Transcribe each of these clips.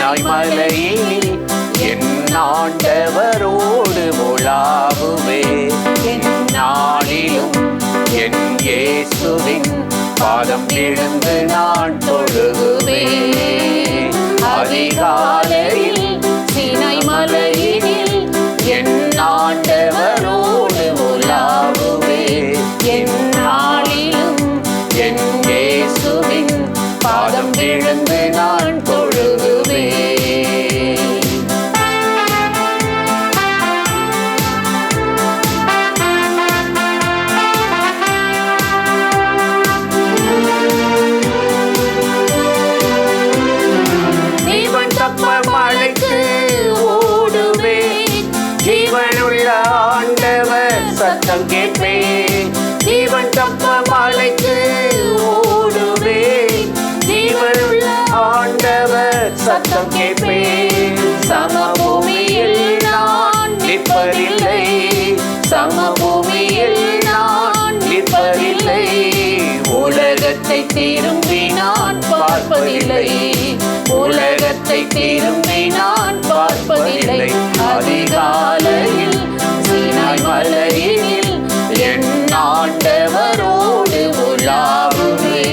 சீனாய் மலையில் என் ஆண்டவரோடு உலாவுவே. என் நாளிலும் என் இயேசுவின் பாதம் விழுந்து நான் தொழுகுவே. அதிகாலையில் சீனாய் மலையில் என் ஆண்டவரோடு உலாவுவே. என் நாளிலும் என் இயேசுவின் பாதம் விழுந்து நான் தொழுகுவே. மலைக்கு ஓடுவே, ஜீவனுள்ள ஆண்டவர் சத்தம் கேட்பே. ஜீவன் தப்ப மலைக்கு ஓடுவே, ஜீவனுள்ள ஆண்டவர் சத்தம் கேட்பே. சமபூமியில் நான் நிற்பதில்லை, சமபூமியில் நான் நிற்பதில்லை. உலகத்தை திரும்பி நான் பார்ப்பதில்லை, உலகத்தை திரும்பி நான் பார்ப்பதில்லை. அதிகாலையில் சீனாய் மலையில் என் ஆண்டவரோடு உலாவுவே.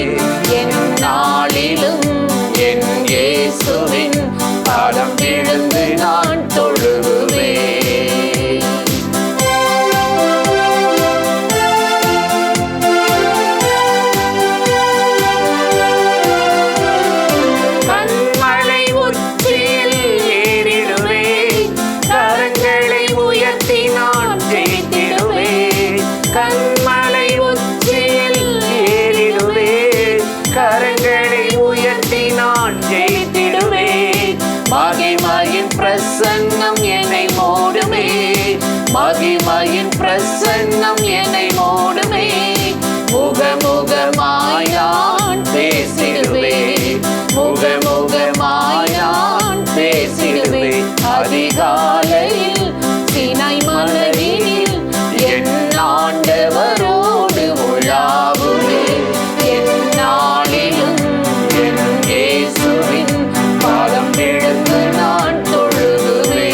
என் நாளிலும் என் இயேசுவின் பாதம் விழுந்து நான் தொழுகுவே. கண்மலை உச்சியில் ஏறிடுவே, கரங்களை உயர்த்தி நான் ஜெயித்திடுவே. மகிமையின் பிரசன்னம் என்னை மூடுமே, மகிமையின் பிரசன்னம் என்னை மூடுமே. முகமுகமாய் நான் பேசிடுவே, முகமுகமாய் நான் பேசிடுவே. அதிகாலையில் சீனாய் மலையில் என் ஆண்டவரோடு உலாவுவே. என் நாளிலும் என் இயேசுவின் பாதம் விழுந்து நான் தொழுகுவே.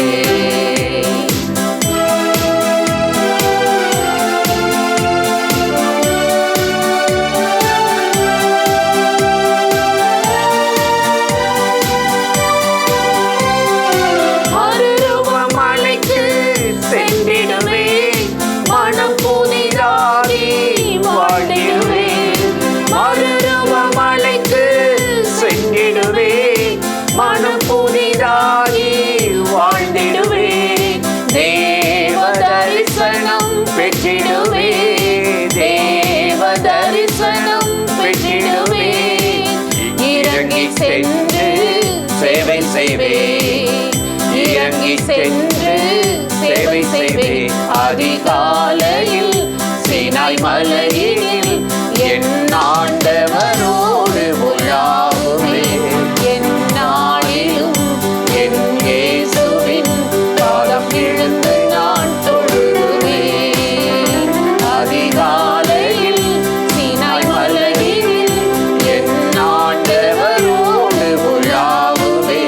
மலைக்கு சென்றிடுவே, மனம் புதிதாகி வாழ்ந்திடுவே. மறுரூப மலைக்கு சென்றிடுவே, மனம் புதிதாகி வாழ்ந்திடுவே. தேவ தரிசனம் பெற்றிடுவே, தேவ தரிசனம் பெற்றிடுவே. இறங்கி சென்று சேவை செய்வே, இறங்கி சென்று சேவை செய்வே. அதிகாலையில் சீனாய் மலையில் என் ஆண்டவரோடு உலாவுவே. என் நாளிலும் என் இயேசுவின் பாதம் விழுந்து நான் தொழுகுவே. அதிகாலையில் சீனாய் மலையில் என் ஆண்டவரோடு உலாவுவே.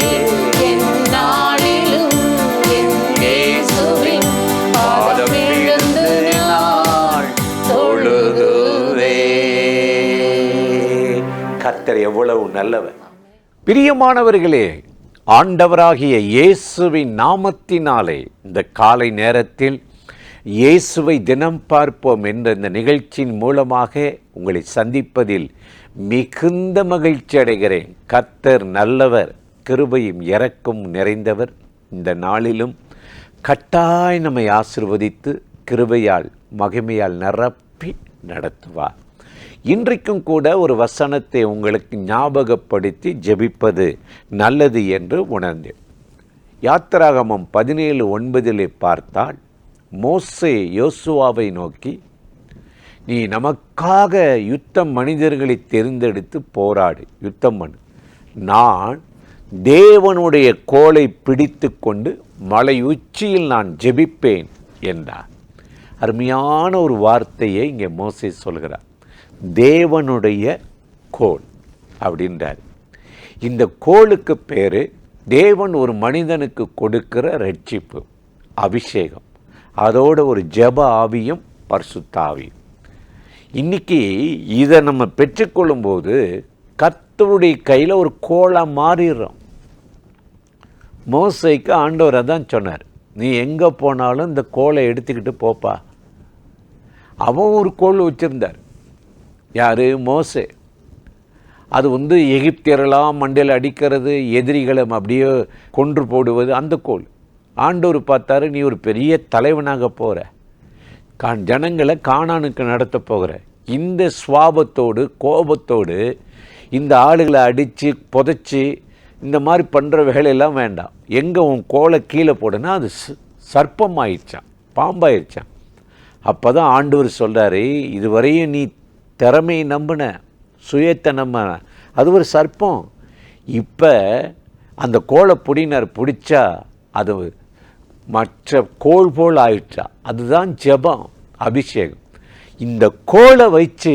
என் நாளிலும் என் இயேசுவின் பாதம் விழுந்து நான் தொழுகுவே. கர்த்தர் எவ்வளவு நல்லவர்! பிரியமானவர்களே, ஆண்டவராகிய இயேசுவின் நாமத்தினாலே இந்த காலை நேரத்தில் இயேசுவை தினம் பார்ப்போம் என்ற இந்த நிகழ்ச்சியின் மூலமாக உங்களை சந்திப்பதில் மிகுந்த மகிழ்ச்சி அடைகிறேன். கர்த்தர் நல்லவர், கிருபையும் இரக்கம் நிறைந்தவர். இந்த நாளிலும் கட்டாய் நம்மை ஆசீர்வதித்து கிருபையால் மகிமையால் நிரப்பி நடத்துவார். இன்றைக்கும் கூட ஒரு வசனத்தை உங்களுக்கு ஞாபகப்படுத்தி ஜெபிப்பது நல்லது என்று உணர்ந்தேன். யாத்திராகமம் 17:9 பார்த்தால், மோசே யோசுவாவை நோக்கி, நீ நமக்காக யுத்தம் மனிதர்களை தேர்ந்தெடுத்து போராடு, யுத்தம் பண்ணு. நான் தேவனுடைய கோலை பிடித்து கொண்டு மலை உச்சியில் நான் ஜெபிப்பேன் என்றார். அருமையான ஒரு வார்த்தையை இங்கே மோசே சொல்கிறார். தேவனுடைய கோல் அப்படின்றார். இந்த கோளுக்கு பேர் தேவன் ஒரு மனிதனுக்கு கொடுக்கிற ரட்சிப்பு, அபிஷேகம், அதோட ஒரு ஜெப ஆவியும் பரிசுத்த ஆவியும். இன்றைக்கி இதை நம்ம பெற்றுக்கொள்ளும்போது கர்த்தருடைய கையில் ஒரு கோலை மாறிடுறோம். மோசேக்கு ஆண்டவர் அதான் சொன்னார், நீ எங்கே போனாலும் இந்த கோலை எடுத்துக்கிட்டு போப்பா. அவன் ஒரு கோல் வச்சுருந்தார். யார்? மோசே. அது எகிப்தியரெல்லாம் மண்டையில் அடிக்கிறது, எதிரிகளை அப்படியே கொன்று போடுவது, அந்த கோல். ஆண்டவர் பார்த்தாரு, நீ ஒரு பெரிய தலைவனாக போகிற, ஜனங்களை கானானுக்கு நடத்த போகிற, இந்த சுவாபத்தோடு கோபத்தோடு இந்த ஆளுகளை அடித்து புதைச்சி இந்த மாதிரி பண்ணுற வேலையெல்லாம் வேண்டாம். எங்கே உன் கோலை கீழே போடுனா அது சர்ப்பமாயிடுச்சான், பாம்பாயிடுச்சான். அப்போ தான் ஆண்டவர் சொல்கிறாரு, இதுவரையும் நீ திறமையை நம்பின, சுயத்தை நம்பின, அது ஒரு சர்ப்பம். இப்போ அந்த கோலை பிடிச்சா அது மற்ற கோல் போல் ஆயிடுச்சா. அதுதான் ஜெபம், அபிஷேகம். இந்த கோலை வச்சு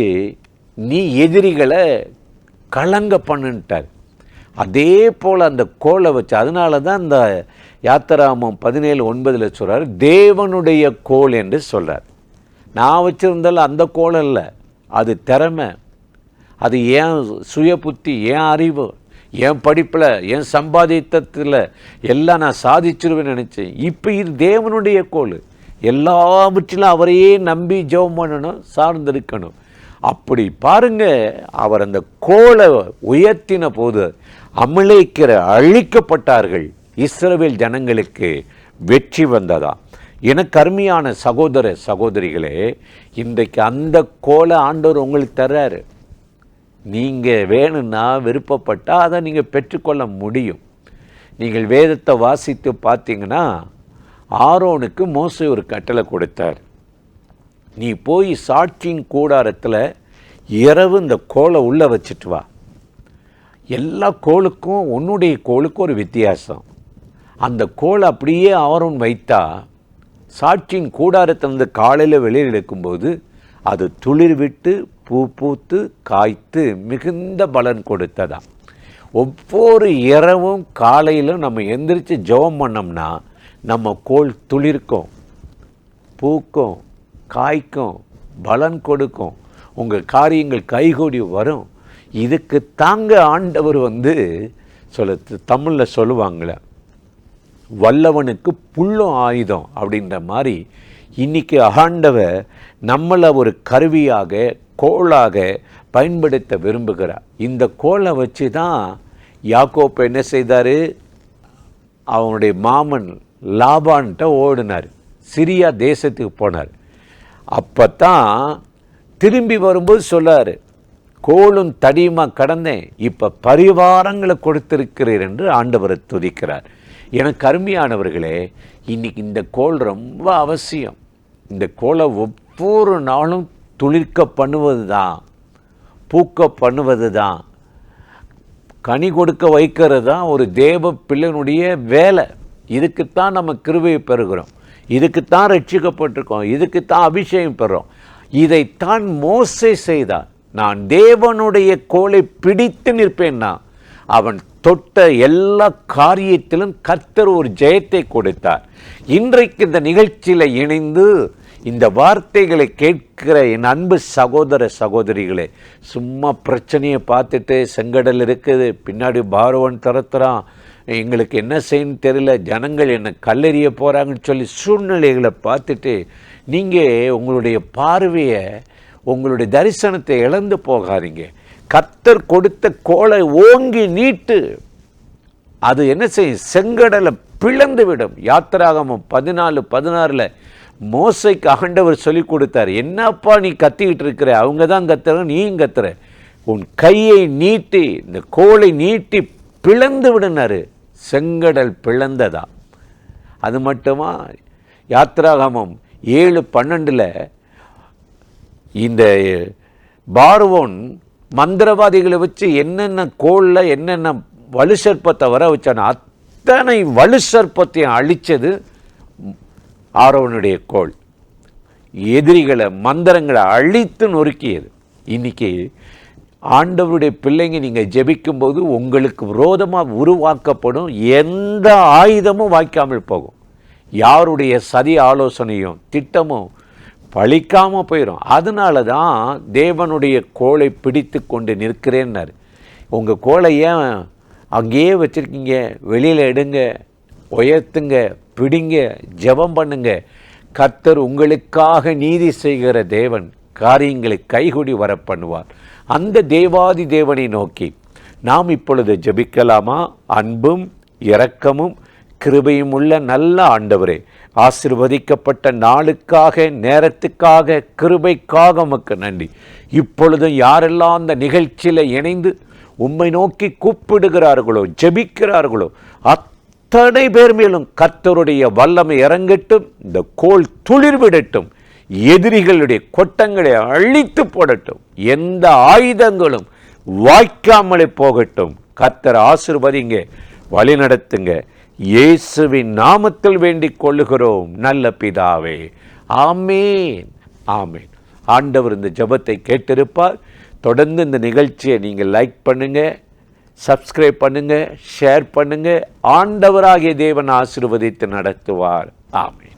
நீ எதிரிகளை கலங்க பண்ணுட்டார். அதே போல் அந்த கோலை வச்சு, அதனால தான் இந்த யாத்திராமம் 17:9 சொல்கிறார், தேவனுடைய கோல் என்று சொல்கிறார். நான் வச்சுருந்தாலும் அந்த கோல் இல்லை, அது திறமை, அது ஏன் சுய புத்தி, ஏன் அறிவு, என் படிப்பில், என் சம்பாதித்தத்தில் எல்லாம் நான் சாதிச்சிருவேன்னு நினச்சேன். இப்போ இது தேவனுடைய கோல். எல்லாவற்றிலும் அவரையே நம்பி ஜெபம் பண்ணணும், சார்ந்திருக்கணும். அப்படி பாருங்க, அவர் அந்த கோலை உயர்த்தின போது அழிக்கப்பட்டார்கள். இஸ்ரவேல் ஜனங்களுக்கு வெற்றி வந்ததா. எனக்கு அருமையான சகோதர சகோதரிகளே, இன்றைக்கு அந்த கோலை ஆண்டவர் உங்களுக்கு தர்றாரு. நீங்கள் வேணும்னா விருப்பப்பட்டால் அதை நீங்கள் பெற்றுக்கொள்ள முடியும். நீங்கள் வேதத்தை வாசித்து பார்த்தீங்கன்னா, ஆரோனுக்கு மோசே ஒரு கட்டளை கொடுத்தார். நீ போய் சாட்சியின் கூடாரத்தில் இரவு இந்த கோலை உள்ளே வச்சுட்டு வா. எல்லா கோளுக்கும் உன்னுடைய கோளுக்கும் ஒரு வித்தியாசம். அந்த கோலை அப்படியே ஆரோன் வைத்தா சாட்சியின் கூடாரத்திலிருந்து காலையில் வெளியில் எடுக்கும்போது அது துளிர் விட்டு பூ பூத்து காய்த்து மிகுந்த பலன் கொடுத்ததா. ஒவ்வொரு இரவும் காலையிலும் நம்ம எந்திரிச்சு ஜெபம் பண்ணோம்னா நம்ம கோல் துளிர்க்கும், பூக்கும், காய்க்கும், பலன் கொடுக்கும், உங்கள் காரியங்கள் கைகூடி வரும். இதுக்கு தாங்க ஆண்டவர் தமிழில் சொல்லுவாங்களே, வல்லவனுக்கு புல்லும் ஆயுதம் அப்படின்ற மாதிரி இன்றைக்கி ஆண்டவர் நம்மளை ஒரு கருவியாக, கோலாக பயன்படுத்த விரும்புகிறார். இந்த கோலை வச்சு தான் யாக்கோப்பு என்ன செய்தார்? அவனுடைய மாமன் லாபான்கிட்ட ஓடினார், சிரியா தேசத்துக்கு போனார். அப்போ தான் திரும்பி வரும்போது சொல்லார், கோலும் தடியுமா கடந்தேன், இப்போ பரிவாரங்களை கொடுத்திருக்கிறீர் என்று ஆண்டவரை துதிக்கிறார். எனக்கு அருமையானவர்களே, இன்றைக்கி இந்த கோல் ரொம்ப அவசியம். இந்த கோலை ஒவ்வொரு நாளும் துளிர்க்க பண்ணுவது தான், பூக்க பண்ணுவது தான், கனி கொடுக்க வைக்கிறது தான் ஒரு தேவ பிள்ளைனுடைய வேலை. இதுக்குத்தான் நம்ம கிருபையை பெறுகிறோம், இதுக்குத்தான் ரட்சிக்கப்பட்டிருக்கோம், இதுக்குத்தான் அபிஷேகம் பெறுறோம். இதைத்தான் மோசே செய்தார். நான் தேவனுடைய கோலை பிடித்து நிற்பேன்னா அவன் தொட்ட எல்லா காரியத்திலும் கர்த்தர் ஒரு ஜெயத்தை கொடுத்தார். இன்றைக்கு இந்த நிகழ்ச்சியில் இணைந்து இந்த வார்த்தைகளை கேட்கிற என் அன்பு சகோதர சகோதரிகளே, சும்மா பிரச்சனையை பார்த்துட்டு செங்கடல் இருக்குது, பின்னாடி பார்வன் துரத்துறான், எங்களுக்கு என்ன செய்யணும்னு தெரியல, ஜனங்கள் என்னை கல்லெறிய போகிறாங்கன்னு சொல்லி சூழ்நிலைகளை பார்த்துட்டு நீங்கள் உங்களுடைய பார்வையை, உங்களுடைய தரிசனத்தை இழந்து போகாதீங்க. கர்த்தர் கொடுத்த கோலை ஓங்கி நீட்டு, அது என்ன செய்யும்? செங்கடலை பிளந்து விடும். யாத்திராகமம் 14:16 மோசைக்கு ஆண்டவர் சொல்லி கொடுத்தார், என்னப்பா நீ கத்திக்கிட்டு இருக்கிற, அவங்க தான் கத்துற, நீயும் கத்துற, உன் கையை நீட்டி இந்த கோலை நீட்டி பிளந்து விடுனாரு. செங்கடல் பிளந்ததா. அது மட்டுமா? யாத்திராகமம் 7:12 இந்த பார்வோன் மந்திரவாதிகளை வச்சு என்னென்ன கோலில் என்னென்ன வலு சர்ப்பத்தை வர வச்சானோ அத்தனை வலு சர்ப்பத்தையும் அழித்தது ஆரோனுடைய கோல். எதிரிகளை, மந்திரங்களை அழித்து நொறுக்கியது. இன்னைக்கு ஆண்டவருடைய பிள்ளைங்க நீங்கள் ஜெபிக்கும்போது உங்களுக்கு விரோதமாக உருவாக்கப்படும் எந்த ஆயுதமும் வாய்க்காமல் போகும். யாருடைய சதி ஆலோசனையும் திட்டமும் பழிக்காமல் போயிடும். அதனால தான் தேவனுடைய கோலை பிடித்து கொண்டு நிற்கிறேன்னாரு. உங்கள் கோலை ஏன் அங்கேயே வச்சுருக்கீங்க? வெளியில் எடுங்க, உயர்த்துங்க, பிடிங்க, ஜெபம் பண்ணுங்க. கர்த்தர் உங்களுக்காக நீதி செய்கிற தேவன் காரியங்களை கைகூடி வர பண்ணுவார். அந்த தேவாதி தேவனை நோக்கி நாம் இப்பொழுது ஜெபிக்கலாமா? அன்பும் இரக்கமும் கிருபையும் உள்ள நல்ல ஆண்டவரே, ஆசீர்வதிக்கப்பட்ட நாளுக்காக, நேரத்துக்காக, கிருபைக்காக உமக்கு நன்றி. இப்பொழுதும் யாரெல்லாம் அந்த நிகழ்ச்சியில் இணைந்து உம்மை நோக்கி கூப்பிடுகிறார்களோ, ஜெபிக்கிறார்களோ, அத்தனை பேர் மேலும் கர்த்தருடைய வல்லமை இறங்கட்டும். இந்த கோல் துளிர்விடட்டும். எதிரிகளுடைய கொட்டங்களை அழித்து போடட்டும். எந்த ஆயுதங்களும் வாய்க்காமலே போகட்டும். கர்த்தர் ஆசீர்வதிங்க, வழி நடத்துங்க. இயேசுவின் நாமத்தில் வேண்டிக் கொள்ளுகிறோம் நல்ல பிதாவே. ஆமேன், ஆமேன். ஆண்டவர் இந்த ஜெபத்தை கேட்டிருப்பார். தொடர்ந்து இந்த நிகழ்ச்சியை நீங்கள் லைக் பண்ணுங்க, சப்ஸ்கிரைப் பண்ணுங்க, ஷேர் பண்ணுங்க. ஆண்டவராகிய தேவன் ஆசீர்வதித்து நடத்துவார். ஆமேன்.